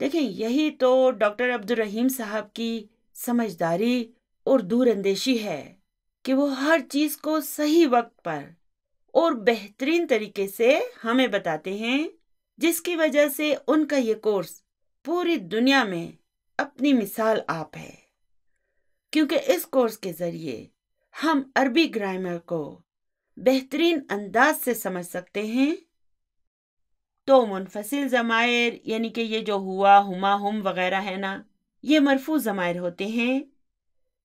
دیکھیں یہی تو ڈاکٹر عبدالرحیم صاحب کی سمجھداری اور دور اندیشی ہے کہ وہ ہر چیز کو صحیح وقت پر اور بہترین طریقے سے ہمیں بتاتے ہیں، جس کی وجہ سے ان کا یہ کورس پوری دنیا میں اپنی مثال آپ ہے، کیونکہ اس کورس کے ذریعے ہم عربی گرامر کو بہترین انداز سے سمجھ سکتے ہیں۔ تو منفصل ضمائر یعنی کہ یہ جو ہوا، ہما، ہم وغیرہ ہے نا، یہ مرفوع ضمائر ہوتے ہیں،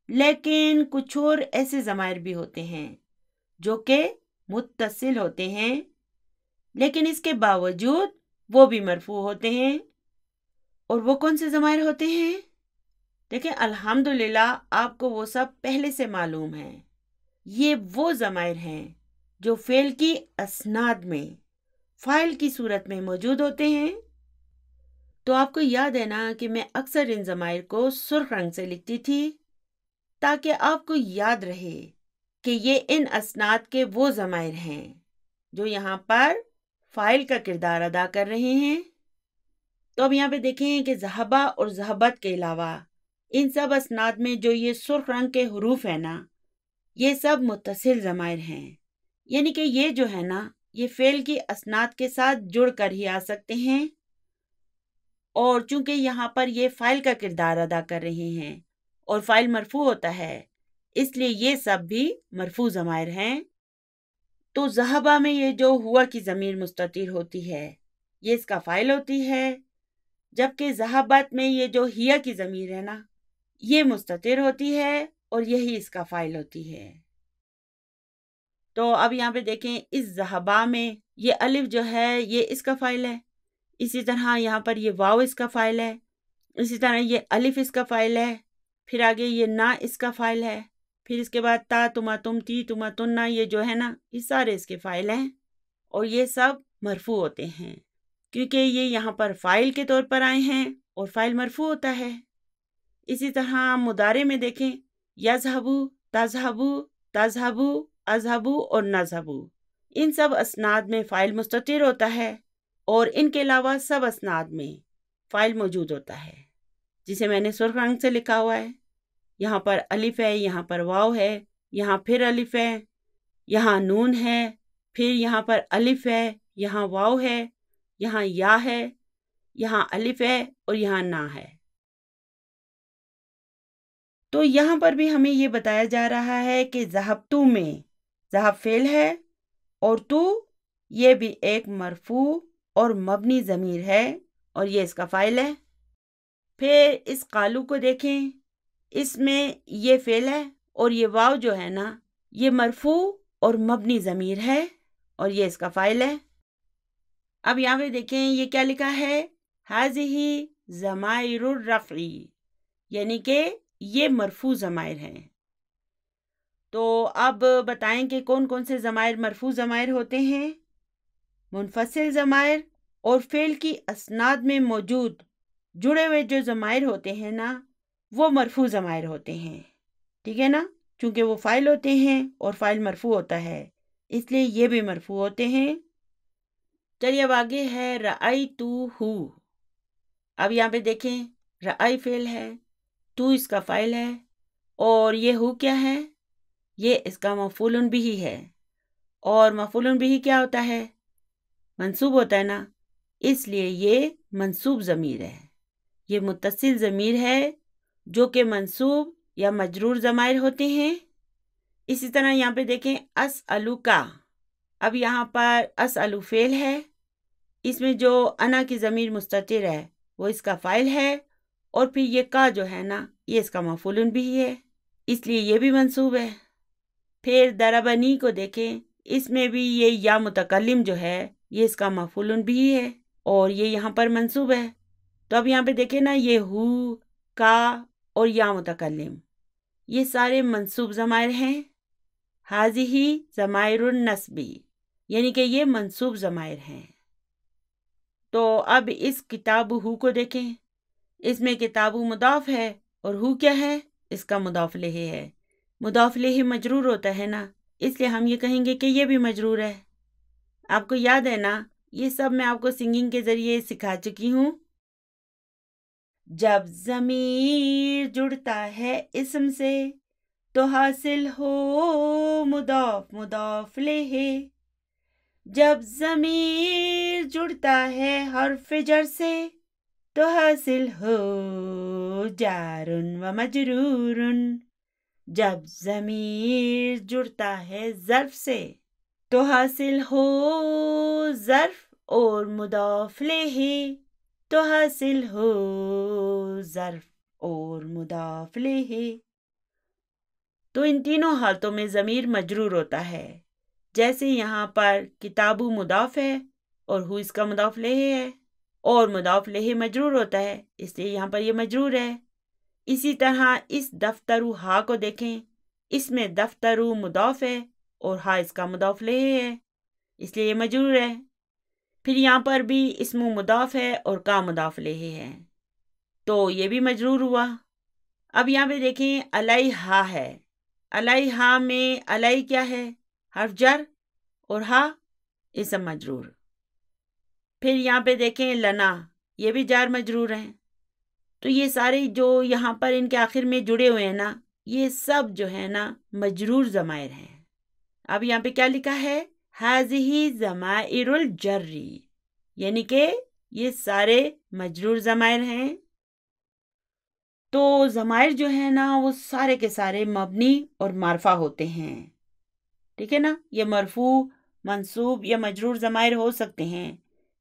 لیکن کچھ اور ایسے ضمائر بھی ہوتے ہیں جو کہ متصل ہوتے ہیں، لیکن اس کے باوجود وہ بھی مرفوع ہوتے ہیں۔ اور وہ کون سے ضمائر ہوتے ہیں؟ دیکھیں الحمدللہ آپ کو وہ سب پہلے سے معلوم ہے۔ یہ وہ ضمائر ہیں جو فعل کی اسناد میں فاعل کی صورت میں موجود ہوتے ہیں۔ تو آپ کو یاد ہے نا کہ میں اکثر ان ضمائر کو سرخ رنگ سے لکھتی تھی تاکہ آپ کو یاد رہے کہ یہ ان اسناد کے وہ ضمائر ہیں جو یہاں پر فاعل کا کردار ادا کر رہے ہیں۔ تو اب یہاں پہ دیکھیں کہ ذہبہ اور ذہبت کے علاوہ ان سب اسناد میں جو یہ سرخ رنگ کے حروف ہیں نا، یہ سب متصل ضمائر ہیں، یعنی کہ یہ جو ہے نا یہ فعل کی اسناد کے ساتھ جڑ کر ہی آ سکتے ہیں، اور چونکہ یہاں پر یہ فاعل کا کردار ادا کر رہے ہیں اور فاعل مرفوع ہوتا ہے، اس لیے یہ سب بھی مرفوع ضمائر ہیں۔ تو ذہبہ میں یہ جو ہوا کی ضمیر مستتر ہوتی ہے یہ اس کا فاعل ہوتی ہے، جبکہ ذہبت میں یہ جو ہیا کی ضمیر ہے نا یہ مستتر ہوتی ہے اور یہی اس کا فاعل ہوتی ہے۔ تو اب یہاں پہ دیکھیں اس ذہبہ میں یہ الف جو ہے یہ اس کا فاعل ہے، اسی طرح یہاں پر یہ واو اس کا فاعل ہے، اسی طرح یہ الف اس کا فاعل ہے، پھر آگے یہ نا اس کا فاعل ہے، پھر اس کے بعد تا، تما، تم، تی، تما، تننا، یہ جو ہے نا یہ سارے اس کے فاعل ہیں، اور یہ سب مرفوع ہوتے ہیں کیونکہ یہ یہاں پر فاعل کے طور پر آئے ہیں اور فاعل مرفوع ہوتا ہے۔ اسی طرح مضارع میں دیکھیں یذهبو، تذهبو، تذهبو، اذهبو اور نذهبو، ان سب اسناد میں فاعل مستتر ہوتا ہے اور ان کے علاوہ سب اسناد میں فاعل موجود ہوتا ہے، جسے میں نے سرخ رنگ سے لکھا ہوا ہے۔ یہاں پر الف ہے، یہاں پر واو ہے، یہاں پھر الف ہے، یہاں نون ہے، پھر یہاں پر الف ہے، یہاں واو ہے، یہاں یا ہے، یہاں الف ہے اور یہاں نا ہے۔ تو یہاں پر بھی ہمیں یہ بتایا جا رہا ہے کہ ذہبتو میں ذہب فعل ہے اور تو یہ بھی ایک مرفوع اور مبنی ضمیر ہے اور یہ اس کا فاعل ہے۔ پھر اس قالو کو دیکھیں، اس میں یہ فعل ہے اور یہ واو جو ہے نا یہ مرفوع اور مبنی ضمیر ہے اور یہ اس کا فاعل ہے۔ اب یہاں پہ دیکھیں یہ کیا لکھا ہے، ہذہ ضمائر الرفع، یعنی کہ یہ مرفوع ضمائر ہیں۔ تو اب بتائیں کہ کون کون سے ضمائر مرفوع ضمائر ہوتے ہیں؟ منفصل ضمائر اور فعل کی اسناد میں موجود جڑے ہوئے جو ضمائر ہوتے ہیں نا وہ مرفوع ضمائر ہوتے ہیں، ٹھیک ہے نا، چونکہ وہ فاعل ہوتے ہیں اور فاعل مرفوع ہوتا ہے اس لیے یہ بھی مرفوع ہوتے ہیں۔ چلیے اب آگے ہے رأیتہ۔ اب یہاں پہ دیکھیں رأی فعل ہے، تو اس کا فاعل ہے اور یہ ہو کیا ہے، یہ اس کا مفعول بہ ہے، اور مفعول بہ کیا ہوتا ہے، منصوب ہوتا ہے نا، اس لیے یہ منصوب ضمیر ہے، یہ متصل ضمیر ہے جو کہ منصوب یا مجرور ضمائر ہوتے ہیں۔ اسی طرح یہاں پہ دیکھیں اسألک، اب یہاں پر اسألو فعل ہے، اس میں جو انا کی ضمیر مستتر ہے وہ اس کا فاعل ہے اور پھر یہ کا جو ہے نا یہ اس کا مفعول بہ ہے، اس لیے یہ بھی منصوب ہے۔ پھر ضربنی کو دیکھیں، اس میں بھی یہ یا متکلم جو ہے یہ اس کا مفعول بہ ہے اور یہ یہاں پر منصوب ہے۔ تو اب یہاں پہ دیکھیں نا یہ ہو، کا اور یا متکلم یہ سارے منصوب ضمائر ہیں۔ ہذہ ضمائر النصب، یعنی کہ یہ منصوب ضمائر ہیں۔ تو اب اس کتاب ہو کو دیکھیں، اس میں کتاب مضاف ہے اور ہو کیا ہے، اس کا مضاف الیہ ہے، مضاف الیہ مجرور ہوتا ہے نا، اس لیے ہم یہ کہیں گے کہ یہ بھی مجرور ہے۔ آپ کو یاد ہے نا، یہ سب میں آپ کو سنگنگ کے ذریعے سکھا چکی ہوں۔ جب ضمیر جڑتا ہے اسم سے تو حاصل ہو مضاف مضاف الیہ. جب ضمیر جڑتا ہے حرف جر سے تو حاصل ہو جار و مجرور. جب ضمیر جڑتا ہے ظرف سے تو حاصل ہو ظرف اور مضاف الیہ تو حاصل ہو ظرف اور مضاف الیہ. تو ان تینوں حالتوں میں ضمیر مجرور ہوتا ہے. جیسے یہاں پر کتابو مضاف ہے اور ہو اس کا مضاف الیہ ہے اور مضاف الیہ مجرور ہوتا ہے اس لیے یہاں پر یہ مجرور ہے. اسی طرح اس دفترو ہا کو دیکھیں، اس میں دفترو مضاف ہے اور ہا اس کا مضاف الیہ ہے اس لیے یہ مجرور ہے. پھر یہاں پر بھی اسم مضاف ہے اور کا مضاف الیہ ہے تو یہ بھی مجرور ہوا. اب یہاں پہ دیکھیں علیہا ہے، علیہا میں علی کیا ہے؟ حرف جر اور ہا اسم مجرور. پھر یہاں پہ دیکھیں لنا، یہ بھی جار مجرور ہیں. تو یہ سارے جو یہاں پر ان کے آخر میں جڑے ہوئے ہیں نا، یہ سب جو ہے نا مجرور ضمائر ہیں. اب یہاں پہ کیا لکھا ہے؟ ہذہ ضمائر الجری، یعنی کہ یہ سارے مجرور ضمائر ہیں. تو ضمائر جو ہیں نا وہ سارے کے سارے مبنی اور مرفوع ہوتے ہیں. ٹھیک ہے نا، یہ مرفوع، منصوب یا مجرور ضمائر ہو سکتے ہیں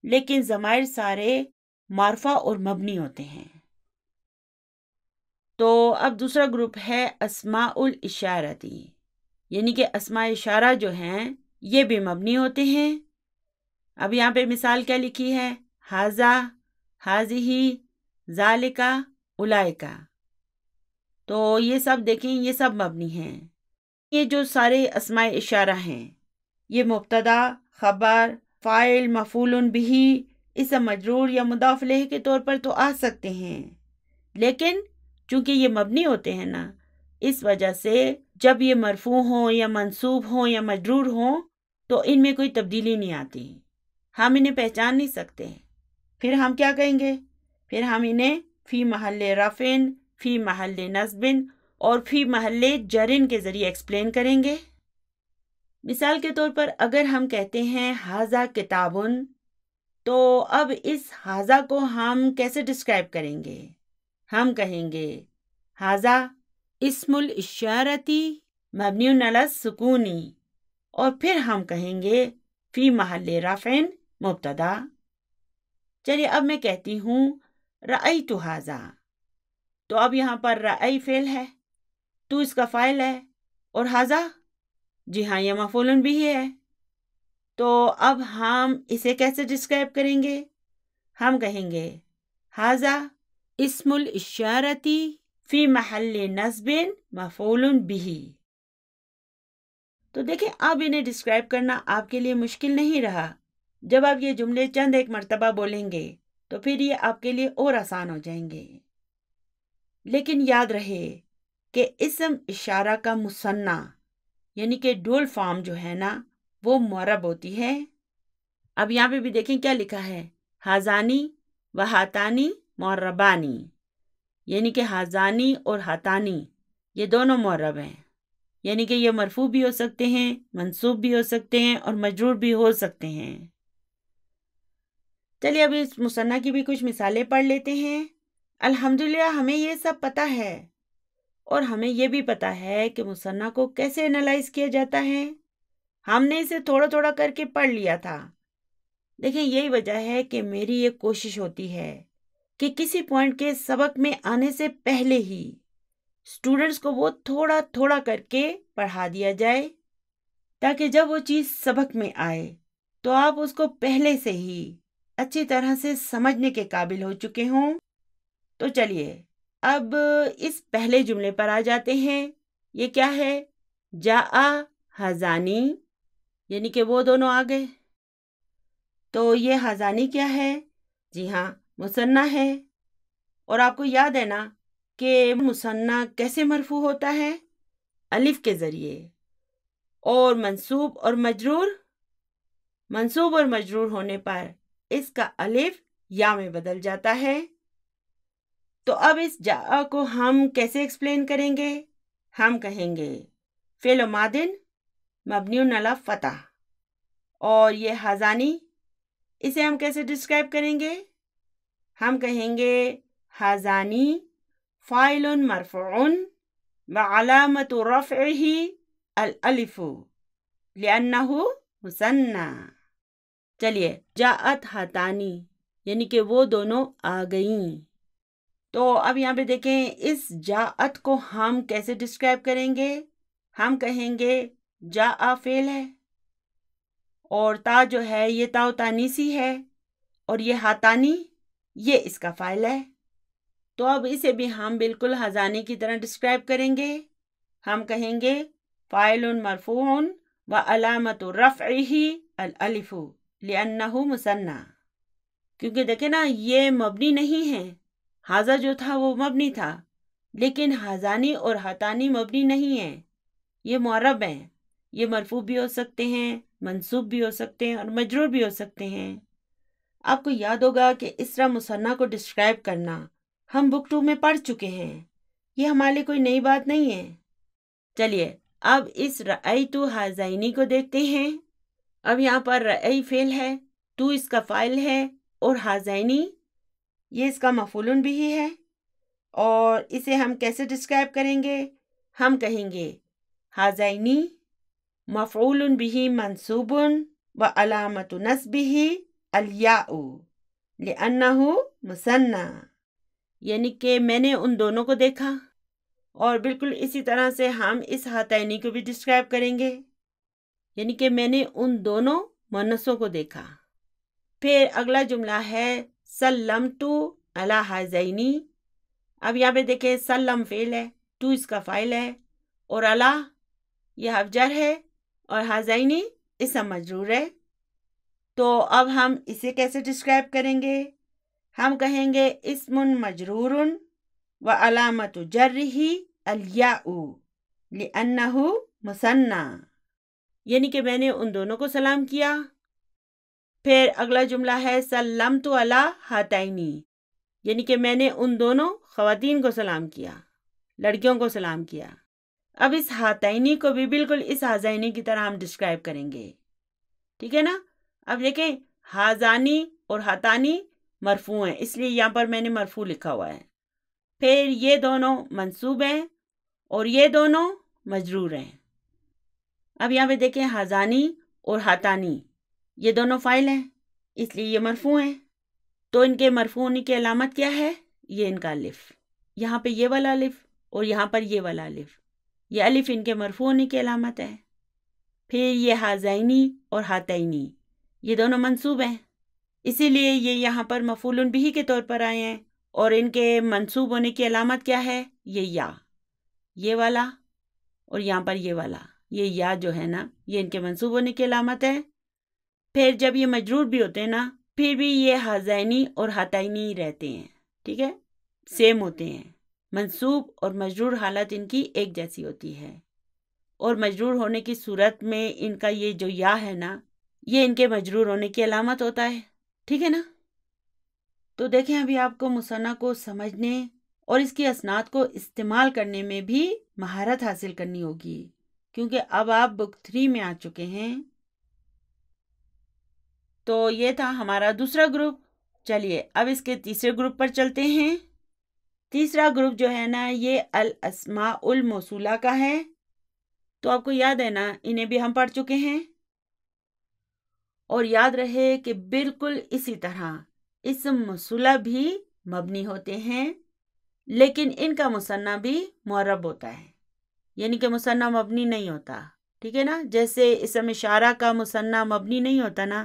لیکن ضمائر سارے مرفوع اور مبنی ہوتے ہیں. تو اب دوسرا گروپ ہے اسماء الاشارتی، یعنی کہ اسماء اشارہ جو ہیں یہ بھی مبنی ہوتے ہیں. اب یہاں پہ مثال کیا لکھی ہے؟ ھذا، ھذہ، ذالکا، اولئکا. تو یہ سب دیکھیں یہ سب مبنی ہیں. یہ جو سارے اسماء اشارہ ہیں یہ مبتدا، خبر، فاعل، مفعول بہ، اسم مجرور یا مضاف الیہ کے طور پر تو آ سکتے ہیں لیکن چونکہ یہ مبنی ہوتے ہیں نا اس وجہ سے جب یہ مرفوع ہوں یا منصوب ہوں یا مجرور ہوں تو ان میں کوئی تبدیلی نہیں آتی، ہم انہیں پہچان نہیں سکتے. پھر ہم کیا کہیں گے؟ پھر ہم انہیں فی محل رفع، فی محل نصب اور فی محل جرن کے ذریعے ایکسپلین کریں گے. مثال کے طور پر اگر ہم کہتے ہیں ھذا کتابن، تو اب اس ھذا کو ہم کیسے ڈسکرائب کریں گے؟ ہم کہیں گے ھذا اسم الاشارتی مبنی علی السکون، اور پھر ہم کہیں گے فی محل رفع مبتدا. چلیے اب میں کہتی ہوں رأیت ھذا، تو اب یہاں پر رأی فعل ہے، تو اس کا فاعل ہے اور ھذا جی ہاں یہ مفعول بھی ہے. تو اب ہم اسے کیسے ڈسکرائب کریں گے؟ ہم کہیں گے ھذا اسم الاشارتی فی محل نصب مفعول بہ. تو دیکھیں اب انہیں ڈسکرائب کرنا آپ کے لیے مشکل نہیں رہا. جب آپ یہ جملے چند ایک مرتبہ بولیں گے تو پھر یہ آپ کے لیے اور آسان ہو جائیں گے. لیکن یاد رہے کہ اسم اشارہ کا مثنیٰ یعنی کہ ڈول فارم جو ہے نا وہ معرب ہوتی ہے. اب یہاں پہ بھی دیکھیں کیا لکھا ہے، ھذانی و ھاتانی معربانی، یعنی کہ ھذانی اور ھاتانی یہ دونوں معرب ہیں، یعنی کہ یہ مرفوع بھی ہو سکتے ہیں، منصوب بھی ہو سکتے ہیں اور مجرور بھی ہو سکتے ہیں. چلیے اب اس مثنیٰ کی بھی کچھ مثالیں پڑھ لیتے ہیں. الحمدللہ ہمیں یہ سب پتہ ہے اور ہمیں یہ بھی پتہ ہے کہ مثنیٰ کو کیسے انالائز کیا جاتا ہے. ہم نے اسے تھوڑا تھوڑا کر کے پڑھ لیا تھا. دیکھیں یہی وجہ ہے کہ میری یہ کوشش ہوتی ہے کہ کسی پوائنٹ کے سبق میں آنے سے پہلے ہی اسٹوڈنٹس کو وہ تھوڑا تھوڑا کر کے پڑھا دیا جائے تاکہ جب وہ چیز سبق میں آئے تو آپ اس کو پہلے سے ہی اچھی طرح سے سمجھنے کے قابل ہو چکے ہوں. تو چلیے اب اس پہلے جملے پر آ جاتے ہیں. یہ کیا ہے؟ جاء ھذانی، یعنی کہ وہ دونوں آ گئے. تو یہ ھذانی کیا ہے؟ جی ہاں مثنیٰ ہے. اور آپ کو یاد ہے نا کہ مثنیٰ کیسے مرفوع ہوتا ہے؟ الف کے ذریعے. اور منصوب اور مجرور ہونے پر اس کا الف یا میں بدل جاتا ہے. تو اب اس جا کو ہم کیسے ایکسپلین کریں گے؟ ہم کہیں گے فعل ماضٍ مبنی علی فتح، اور یہ حاضانی، اسے ہم کیسے ڈسکرائب کریں گے؟ ہم کہیں گے حاضانی فاعل مرفوع وعلامت رفعہ الالف لأنہ مثنی۔ چلیے، جاءت ہاتانی یعنی کہ وہ دونوں آ گئیں۔ تو اب یہاں پہ دیکھیں اس جاءت کو ہم کیسے ڈسکرائب کریں گے؟ ہم کہیں گے جاء فعل ہے، اور تا جو ہے یہ تا تانیسی ہے، اور یہ ہاتانی یہ اس کا فاعل ہے۔ تو اب اسے بھی ہم بالکل حاضانی کی طرح ڈسکرائب کریں گے۔ ہم کہیں گے فاعل مرفوع وعلامت رفعہ الالف لأنہ مثنی، کیونکہ دیکھیں نا یہ مبنی نہیں ہے، حاضہ جو تھا وہ مبنی تھا، لیکن حاضانی اور ہاتانی مبنی نہیں ہیں، یہ معرب ہیں، یہ مرفوع بھی ہو سکتے ہیں، منصوب بھی ہو سکتے ہیں، اور مجرور بھی ہو سکتے ہیں۔ آپ کو یاد ہوگا کہ اس طرح مثنیٰ کو ڈسکرائب کرنا ہم بک 2 میں پڑھ چکے ہیں، یہ ہمارے لیے کوئی نئی بات نہیں ہے۔ چلیے اب اس رأیت حاضینی کو دیکھتے ہیں۔ اب یہاں پر رأی فعل ہے، تو اس کا فاعل ہے، اور حاضینی یہ اس کا مفعول بھی ہے، اور اسے ہم کیسے ڈسکرائب کریں گے؟ ہم کہیں گے حاضینی مفعول به منصوب وعلامت نصبه الیاء لأنہ مثنی، یعنی کہ میں نے ان دونوں کو دیکھا، اور بالکل اسی طرح سے ہم اس ہاتینی کو بھی ڈسکرائب کریں گے، یعنی کہ میں نے ان دونوں مؤنثوں کو دیکھا۔ پھر اگلا جملہ ہے سلمت علی حاضینی۔ اب یہاں پہ دیکھیں سلم فعل ہے، تو اس کا فاعل ہے، اور علی یہ حرف جر ہے، اور حاضینی اسم مجرور ہے۔ تو اب ہم اسے کیسے ڈسکرائب کریں گے؟ ہم کہیں گے اسم مجرور وعلامت جرہ الیاء لأنہ مثنی، یعنی کہ میں نے ان دونوں کو سلام کیا۔ پھر اگلا جملہ ہے سلمت علی ہاتینی، یعنی کہ میں نے ان دونوں خواتین کو سلام کیا، لڑکیوں کو سلام کیا۔ اب اس ہاتینی کو بھی بالکل اس حاضینی کی طرح ہم ڈسکرائب کریں گے، ٹھیک ہے نا؟ اب دیکھیں حاضانی اور ہاتانی مرفوع ہیں، اس لیے یہاں پر میں نے مرفوع لکھا ہوا ہے۔ پھر یہ دونوں منصوب ہیں، اور یہ دونوں مجرور ہیں۔ اب یہاں پہ دیکھیں حاضانی اور ہاتانی یہ دونوں فاعل ہیں، اس لیے یہ مرفوع ہیں۔ تو ان کے مرفوع ہونے کی علامت کیا ہے؟ یہ ان کا الف، یہاں پہ یہ والا الف اور یہاں پر یہ والا الف، یہ الف ان کے مرفوع ہونے کی علامت ہے۔ پھر یہ حاضینی اور ہاتینی یہ دونوں منصوب ہیں، اسی لیے یہ یہاں پر مفعول بہ کے طور پر آئے ہیں، اور ان کے منصوب ہونے کی علامت کیا ہے؟ یہ والا اور یہاں پر یہ والا، یہ یا جو ہے نا یہ ان کے منصوب ہونے کی علامت ہے۔ پھر جب یہ مجرور بھی ہوتے ہیں نا پھر بھی یہ حاضینی اور ہاتینی رہتے ہیں، ٹھیک ہے، سیم ہوتے ہیں، منصوب اور مجرور حالت ان کی ایک جیسی ہوتی ہے، اور مجرور ہونے کی صورت میں ان کا یہ جو یا ہے نا یہ ان کے مجرور ہونے کی علامت ہوتا ہے، ٹھیک ہے نا؟ تو دیکھیں ابھی آپ کو مثنیٰ کو سمجھنے اور اس کی اسناد کو استعمال کرنے میں بھی مہارت حاصل کرنی ہوگی، کیونکہ اب آپ بک 3 میں آ چکے ہیں۔ تو یہ تھا ہمارا دوسرا گروپ۔ چلیے اب اس کے تیسرے گروپ پر چلتے ہیں۔ تیسرا گروپ جو ہے نا یہ الاسماء الموصولہ کا ہے، تو آپ کو یاد ہے نا انہیں بھی ہم پڑھ چکے ہیں، اور یاد رہے کہ بالکل اسی طرح اسم موصولہ بھی مبنی ہوتے ہیں، لیکن ان کا مثنیٰ بھی معرب ہوتا ہے، یعنی کہ مثنیٰ مبنی نہیں ہوتا، ٹھیک ہے نا؟ جیسے اسم اشارہ کا مثنیٰ مبنی نہیں ہوتا نا،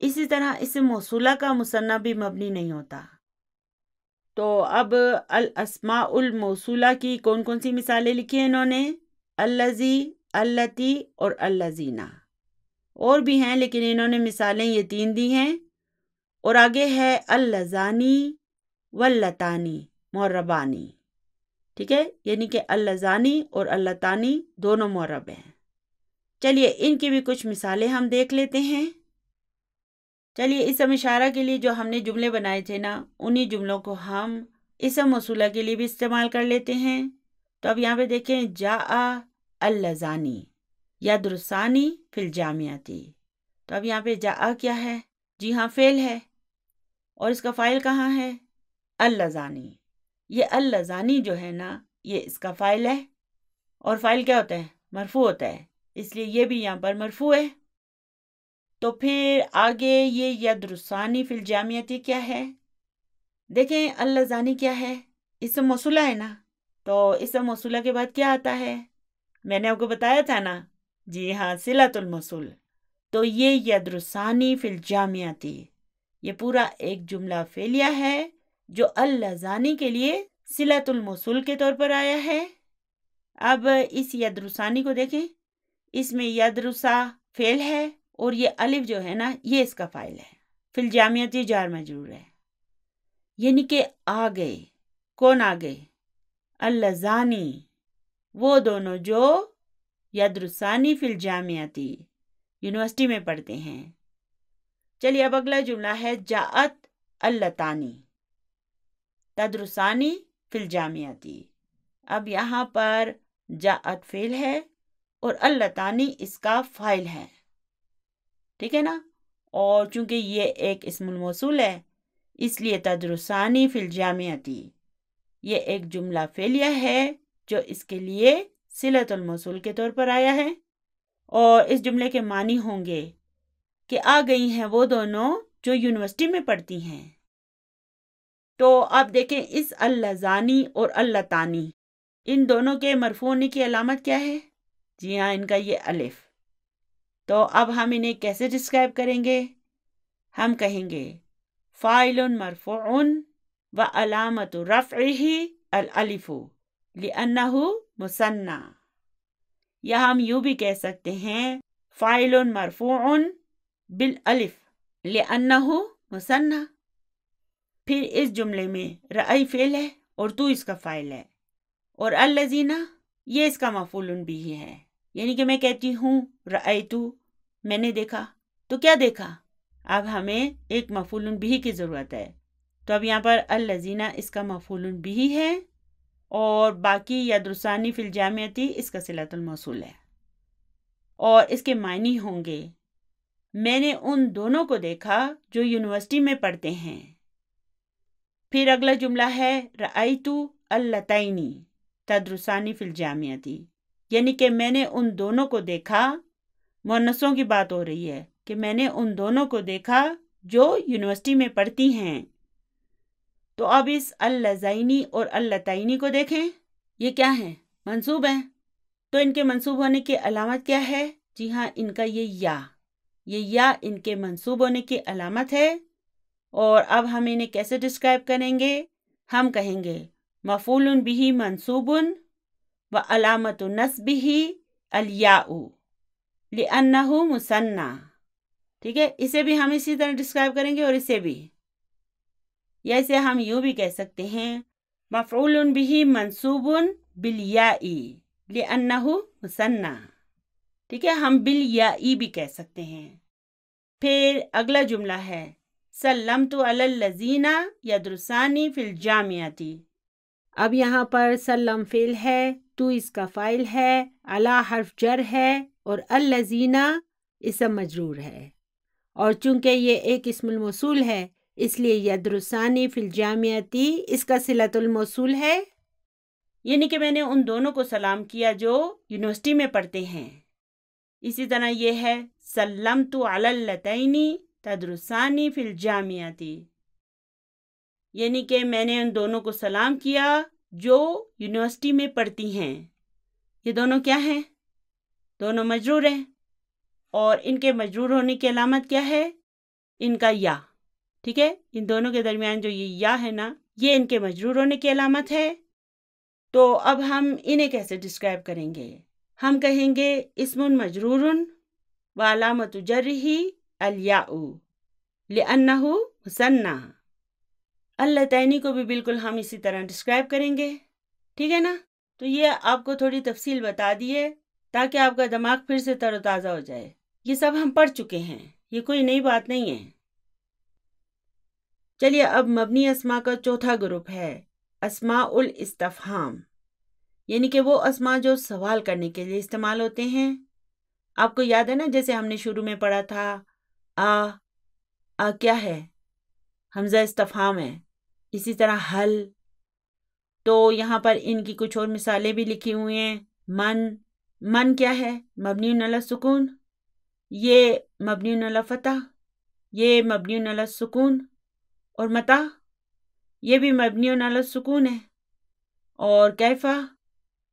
اسی طرح اسم موصولہ کا مثنیٰ بھی مبنی نہیں ہوتا۔ تو اب الاسماء الموصولہ کی کون کون سی مثالیں لکھی ہیں انہوں نے؟ الذی، اللتی اور اللذین، اور بھی ہیں لیکن انہوں نے مثالیں یہ 3 دی ہیں، اور آگے ہے اللذانی واللتانی معربانی، ٹھیک ہے، یعنی کہ اللذانی اور اللتانی دونوں معرب ہیں۔ چلیے ان کی بھی کچھ مثالیں ہم دیکھ لیتے ہیں۔ چلیے اسم اشارہ کے لیے جو ہم نے جملے بنائے تھے نا انہی جملوں کو ہم اسم موصولہ کے لیے بھی استعمال کر لیتے ہیں. تو اب یہاں پہ دیکھیں جاء اللذانی یدرسانی فی الجامعتی. تو اب یہاں پہ جاء کیا ہے؟ جی ہاں فعل ہے، اور اس کا فاعل کہاں ہے؟ اللذانی. یہ اللذانی جو ہے نا یہ اس کا فاعل ہے، اور فاعل کیا ہوتا ہے؟ مرفوع ہوتا ہے، اس لیے یہ بھی یہاں پر مرفوع ہے. تو پھر آگے یہ یدرسانی فی الجامعتی کیا ہے؟ دیکھیں اللذانی کیا ہے؟ اسم موصولہ ہے نا، تو اسم موصولہ کے بعد کیا آتا ہے؟ میں نے آپ کو بتایا تھا نا، جی ہاں صلۃ الموصول. تو یہ یدرسانی فی الجامعتی یہ پورا ایک جملہ فعلیہ ہے جو اللذانی کے لیے صلۃ الموصول کے طور پر آیا ہے. اب اس یدرسانی کو دیکھیں، اس میں یدرسا فعل ہے اور یہ الف جو ہے نا یہ اس کا فاعل ہے. فی الجامعتی جار مجرور ہے، یعنی کہ آ گئے. کون آ گئے؟ اللذانی، وہ دونوں جو یدرسانی فی الجامعتی یونیورسٹی میں پڑھتے ہیں. چلیے اب اگلا جملہ ہے جاءت اللتانی تدرسانی فی الجامعتی. اب یہاں پر جاءت فعل ہے اور اللتانی اس کا فاعل ہے، ٹھیک ہے نا. اور چونکہ یہ ایک اسم الموصول ہے اس لیے تدرسانی فی الجامعتی یہ ایک جملہ فعلیہ ہے جو اس کے لیے صلۃ الموصول کے طور پر آیا ہے. اور اس جملے کے معنی ہوں گے کہ آ گئی ہیں وہ دونوں جو یونیورسٹی میں پڑھتی ہیں. تو آپ دیکھیں اس اللذانی اور اللتانی ان دونوں کے مرفوع ہونے کی علامت کیا ہے؟ جی ہاں ان کا یہ الف. تو اب ہم انہیں کیسے ڈسکرائب کریں گے؟ ہم کہیں گے فاعل مرفوع و علامت رفعہ الالف لأنہ مثنی، یا ہم یوں بھی کہہ سکتے ہیں فاعل مرفوع بالالف لأنہ مثنی. پھر اس جملے میں رأی فعل ہے اور تو اس کا فاعل ہے، اور الذین یہ اس کا مفعول بھی ہے. یعنی کہ میں کہتی ہوں رأیتو میں نے دیکھا، تو کیا دیکھا؟ اب ہمیں ایک مفعول بھی کی ضرورت ہے. تو اب یہاں پر الذین اس کا مفعول بھی ہے اور باقی یدرسانی فی الجامعتی اس کا صلۃ الموصول ہے. اور اس کے معنی ہوں گے میں نے ان دونوں کو دیکھا جو یونیورسٹی میں پڑھتے ہیں. پھر اگلا جملہ ہے رأیتو اللتینی تدرسانی فی الجامعتی، یعنی کہ میں نے ان دونوں کو دیکھا، مؤنثوں کی بات ہو رہی ہے کہ میں نے ان دونوں کو دیکھا جو یونیورسٹی میں پڑھتی ہیں. تو اب اس اللذینی اور اللتینی کو دیکھیں، یہ کیا ہیں؟ منصوب ہیں. تو ان کے منصوب ہونے کی علامت کیا ہے؟ جی ہاں ان کا یہ یا ان کے منصوب ہونے کی علامت ہے. اور اب ہم انہیں کیسے ڈسکرائب کریں گے؟ ہم کہیں گے مفعول بہ منصوب و علامت نصبہ الیاء لأنہ مثنی. ٹھیک ہے، اسے بھی ہم اسی طرح ڈسکرائب کریں گے اور اسے بھی، یا اسے ہم یوں بھی کہہ سکتے ہیں مفعول بہ منصوب بالیاء لأنہ مثنی. ٹھیک ہے، ہم بالیاء بھی کہہ سکتے ہیں. پھر اگلا جملہ ہے سلمت علی الذین یدرسانی فی الجامعتی. اب یہاں پر سلم فعل ہے، تو اس کا فاعل ہے، علی حرف جر ہے اور الذین اسم مجرور ہے. اور چونکہ یہ ایک اسم الموصول ہے اس لیے یدرسانی فی الجامعتی اس کا صلۃ الموصول ہے، یعنی کہ میں نے ان دونوں کو سلام کیا جو یونیورسٹی میں پڑھتے ہیں. اسی طرح یہ ہے سلمت علی اللتین تدرسانی فی الجامعتی، یعنی کہ میں نے ان دونوں کو سلام کیا جو یونیورسٹی میں پڑھتی ہیں. یہ دونوں کیا ہیں؟ دونوں مجرور ہیں، اور ان کے مجرور ہونے کی علامت کیا ہے؟ ان کا یا. ٹھیک ہے، ان دونوں کے درمیان جو یہ یا ہے نا یہ ان کے مجرور ہونے کی علامت ہے. تو اب ہم انہیں کیسے ڈسکرائب کریں گے؟ ہم کہیں گے اسم مجرور و علامت جرہ الیاء لأنہ مثنی. اللتینی کو بھی بالکل ہم اسی طرح ڈسکرائب کریں گے. ٹھیک ہے نا؟ تو یہ آپ کو تھوڑی تفصیل بتا دیے تاکہ آپ کا دماغ پھر سے تر و تازہ ہو جائے. یہ سب ہم پڑھ چکے ہیں، یہ کوئی نئی بات نہیں ہے. چلیے اب مبنی اسما کا چوتھا گروپ ہے اسماء الاستفہام، یعنی کہ وہ اسماء جو سوال کرنے کے لیے استعمال ہوتے ہیں۔ آپ کو یاد ہے نا، جیسے ہم نے شروع میں پڑھا تھا آ کیا ہے؟ حمزہ استفہام ہے۔ اسی طرح حل، تو یہاں پر ان کی کچھ اور مثالیں بھی لکھی ہوئی ہیں۔ من کیا ہے؟ مبنی علی السکون، یہ مبنی علی فتح، یہ مبنی علی السکون، اور متى یہ بھی مبنی علی السکون ہے، اور کیفا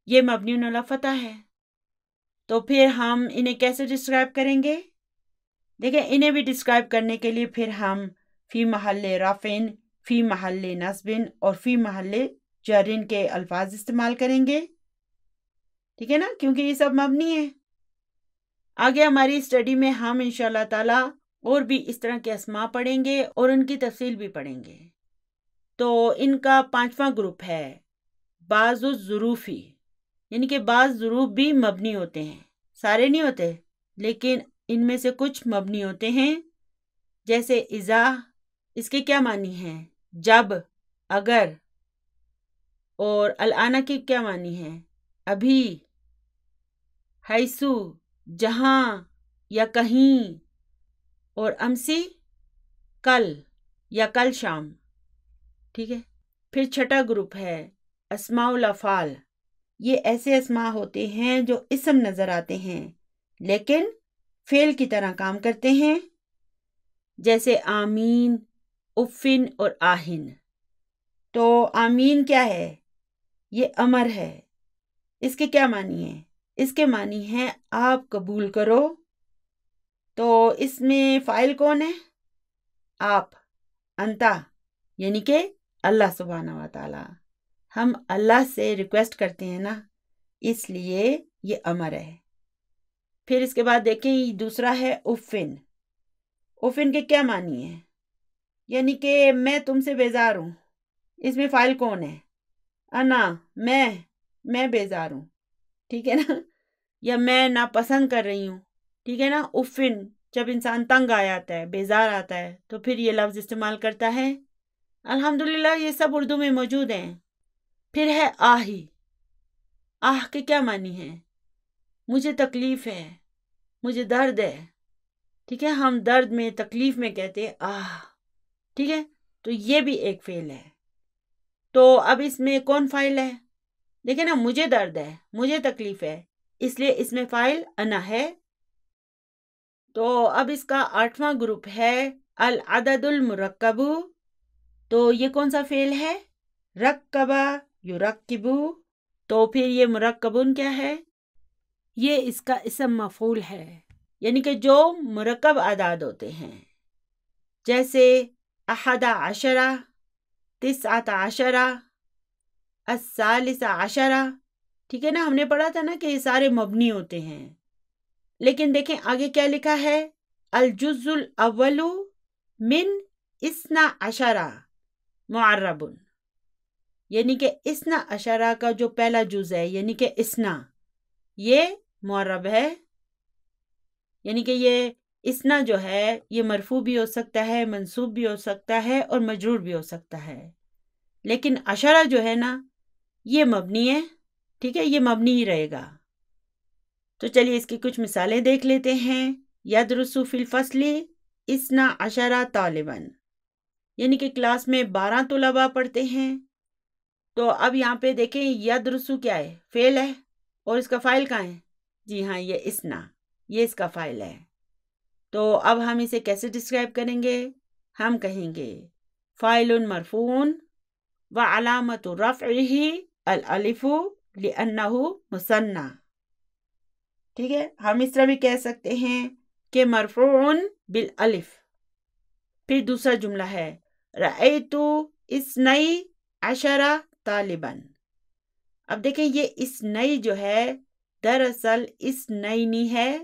یہ مبنی علی فتح ہے۔ تو پھر ہم انہیں کیسے ڈسکرائب کریں گے؟ دیکھیں، انہیں بھی ڈسکرائب کرنے کے لیے پھر ہم فی محل رفع، فی محل نصب اور فی محل جر کے الفاظ استعمال کریں گے، ٹھیک ہے نا، کیونکہ یہ سب مبنی ہے۔ آگے ہماری اسٹڈی میں ہم انشاءاللہ تعالی اور بھی اس طرح کے اسماء پڑھیں گے اور ان کی تفصیل بھی پڑھیں گے۔ تو ان کا 5واں گروپ ہے بعض الظروفی، یعنی کہ بعض ظروف بھی مبنی ہوتے ہیں، سارے نہیں ہوتے، لیکن ان میں سے کچھ مبنی ہوتے ہیں، جیسے اذا، اس کے کیا معنی ہیں؟ جب، اگر، اور الآن کی کیا معنی ہے؟ ابھی، حیثو، جہاں یا کہیں، اور امسی، کل یا کل شام، ٹھیک ہے۔ پھر 6واں گروپ ہے اسماء الافعال، یہ ایسے اسماء ہوتے ہیں جو اسم نظر آتے ہیں لیکن فعل کی طرح کام کرتے ہیں، جیسے آمین، افن اور آہن۔ تو آمین کیا ہے؟ یہ امر ہے، اس کے کیا معنی ہے؟ اس کے معنی ہے آپ قبول کرو۔ تو اس میں فاعل کون ہے؟ آپ، انتا، یعنی کہ اللہ سبحانہ و تعالی۔ ہم اللہ سے ریکویسٹ کرتے ہیں نا، اس لیے یہ امر ہے۔ پھر اس کے بعد دیکھیں، دوسرا ہے افن۔ افن کے کیا معنی ہے؟ یعنی کہ میں تم سے بیزار ہوں۔ اس میں فاعل کون ہے؟ انا، میں بیزار ہوں، ٹھیک ہے نا، یا میں ناپسند کر رہی ہوں، ٹھیک ہے نا۔ افن، جب انسان تنگ آ جاتا ہے، بیزار آتا ہے، تو پھر یہ لفظ استعمال کرتا ہے۔ الحمدللہ یہ سب اردو میں موجود ہیں۔ پھر ہے آہی۔ آہ کے کیا معنی ہے؟ مجھے تکلیف ہے، مجھے درد ہے، ٹھیک ہے، ہم درد میں، تکلیف میں کہتے ہیں آہ، ٹھیک ہے، تو یہ بھی ایک فعل ہے۔ تو اب اس میں کون فاعل ہے؟ دیکھیں نا، مجھے درد ہے، مجھے تکلیف ہے، اس لیے اس میں فاعل انا ہے۔ تو اب اس کا 8واں گروپ ہے العدد المرکب۔ تو یہ کون سا فعل ہے؟ رکبہ یرکبو۔ تو پھر یہ مرکبن کیا ہے؟ یہ اس کا اسم مفعول ہے، یعنی کہ جو مرکب اعداد ہوتے ہیں، جیسے 11، 19، 13، ٹھیک ہے نا۔ ہم نے پڑھا تھا نا کہ یہ سارے مبنی ہوتے ہیں، لیکن دیکھیں آگے کیا لکھا ہے، الجزء الاول من 12 معرب، یعنی کہ 12 کا جو پہلا جز ہے، یعنی کہ اسنا، یہ معرب ہے، یعنی کہ یہ اسنا جو ہے یہ مرفوع بھی ہو سکتا ہے، منصوب بھی ہو سکتا ہے اور مجرور بھی ہو سکتا ہے، لیکن عشرہ جو ہے نا یہ مبنی ہے، ٹھیک ہے، یہ مبنی ہی رہے گا۔ تو چلیے اس کی کچھ مثالیں دیکھ لیتے ہیں۔ یدرس فی الفصل 12 طالباً، یعنی کہ کلاس میں 12 طلباء پڑھتے ہیں۔ تو اب یہاں پہ دیکھیں، یدرسو کیا ہے؟ فعل ہے، اور اس کا فاعل کہاں ہے؟ جی ہاں، یہ اسنا، یہ اس کا فاعل ہے۔ تو اب ہم اسے کیسے ڈسکرائب کریں گے؟ ہم کہیں گے فاعل مرفوع وعلامت رفعہ الالف لأنہ مثنی، ٹھیک ہے۔ ہم اس طرح بھی کہہ سکتے ہیں کہ مرفوع بالالف۔ پھر دوسرا جملہ ہے رأیت 12 طالباً۔ اب دیکھیں یہ اسنئی جو ہے دراصل اسنینی ہے،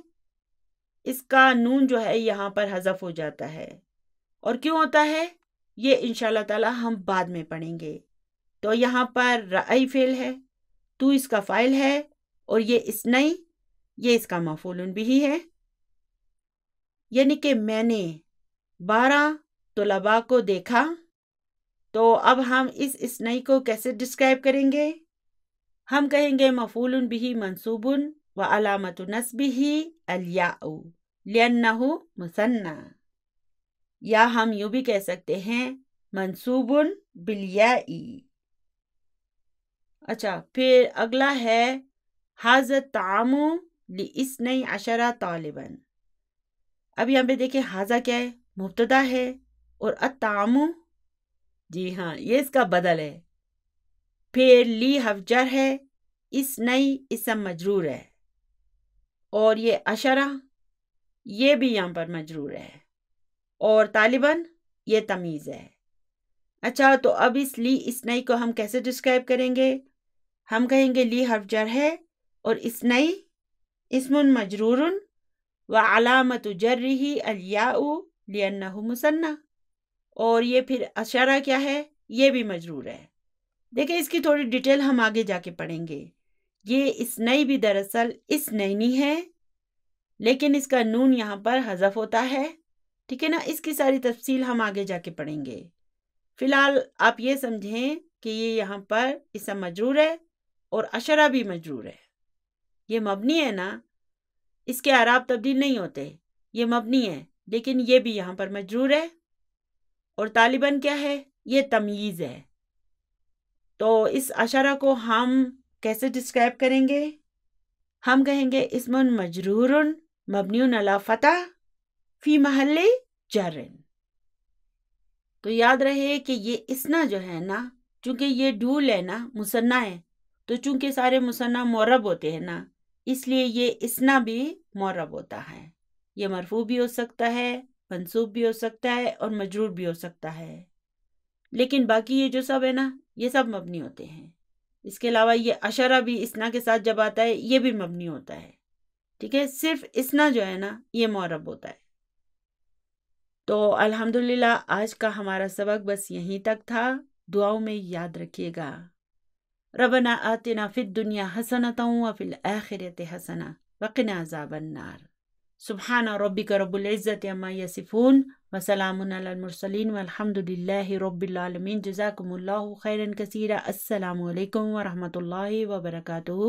اس کا نون جو ہے یہاں پر حذف ہو جاتا ہے، اور کیوں ہوتا ہے یہ انشاءاللہ تعالی ہم بعد میں پڑھیں گے۔ تو یہاں پر رأی فعل ہے، تو اس کا فاعل ہے، اور یہ اسنئی یہ اس کا مفعول بھی ہے، یعنی کہ میں نے 12 طلباء کو دیکھا، تو اب ہم اس اسنئی کو کیسے ڈسکرائب کریں گے؟ ہم کہیں گے مفعول بہ منصوب و علامت نصبہ الیاء لأنہ مثنی، یا ہم یوں بھی کہہ سکتے ہیں منصوب بالیاء۔ اچھا، پھر اگلا ہے ھذا الطعام لاثنی عشر طالبا۔ اب یہاں پہ دیکھیں ھذا کیا ہے؟ مبتدا ہے، اور الطعام، جی ہاں یہ اس کا بدل ہے۔ پھر لی حرف جر ہے، اثنی اسم مجرور ہے، اور یہ عشرہ یہ بھی یہاں پر مجرور ہے، اور طالباً یہ تمیز ہے۔ اچھا، تو اب اس لی اثنی کو ہم کیسے ڈسکرائب کریں گے؟ ہم کہیں گے لی حرف جر ہے اور اثنی اسم مجرور و علامت جرہ الیاء لأنہ مثنی، اور یہ پھر عشرہ کیا ہے؟ یہ بھی مجرور ہے۔ دیکھیں اس کی تھوڑی ڈیٹیل ہم آگے جا کے پڑھیں گے۔ یہ اثنی بھی دراصل اثنین ہے، لیکن اس کا نون یہاں پر حذف ہوتا ہے، ٹھیک ہے نا؟ اس کی ساری تفصیل ہم آگے جا کے پڑھیں گے۔ فی الحال آپ یہ سمجھیں کہ یہ یہاں پر اسم مجرور ہے اور عشرہ بھی مجرور ہے۔ یہ مبنی ہے نا، اس کے اعراب تبدیل نہیں ہوتے، یہ مبنی ہے، لیکن یہ بھی یہاں پر مجرور ہے، اور طالباً کیا ہے؟ یہ تمییز ہے۔ تو اس عشرہ کو ہم کیسے ڈسکرائب کریں گے؟ ہم کہیں گے اسم مجرور مبنی علی فتح فی محل جر۔ تو یاد رہے کہ یہ اسنا جو ہے نا، چونکہ یہ ڈھول ہے نا، مثنیٰ ہے، تو چونکہ سارے مثنیٰ معرب ہوتے ہیں نا، اس لیے یہ اسنا بھی معرب ہوتا ہے۔ یہ مرفوع بھی ہو سکتا ہے، منصوب بھی ہو سکتا ہے، اور مجرور بھی ہو سکتا ہے، لیکن باقی یہ جو سب ہے نا، یہ سب مبنی ہوتے ہیں۔ اس کے علاوہ یہ عشرہ بھی اسنا کے ساتھ جب آتا ہے یہ بھی مبنی ہوتا ہے، ٹھیک ہے؟ صرف اسنا جو ہے نا یہ معرب ہوتا ہے۔ تو الحمدللہ آج کا ہمارا سبق بس یہیں تک تھا۔ دعاؤں میں یاد رکھیے گا، ربنا آتنا فی الدنیا حسنۃ وفی الآخرۃ حسنۃ وقنا عذاب النار۔ سبحان ربک رب العزۃ عما یصفون وسلام علی المرسلین والحمد للہ رب العالمین۔ جزاکم اللہ خیرا کثیرا۔ السلام علیکم ورحمۃ اللہ وبرکاتہ۔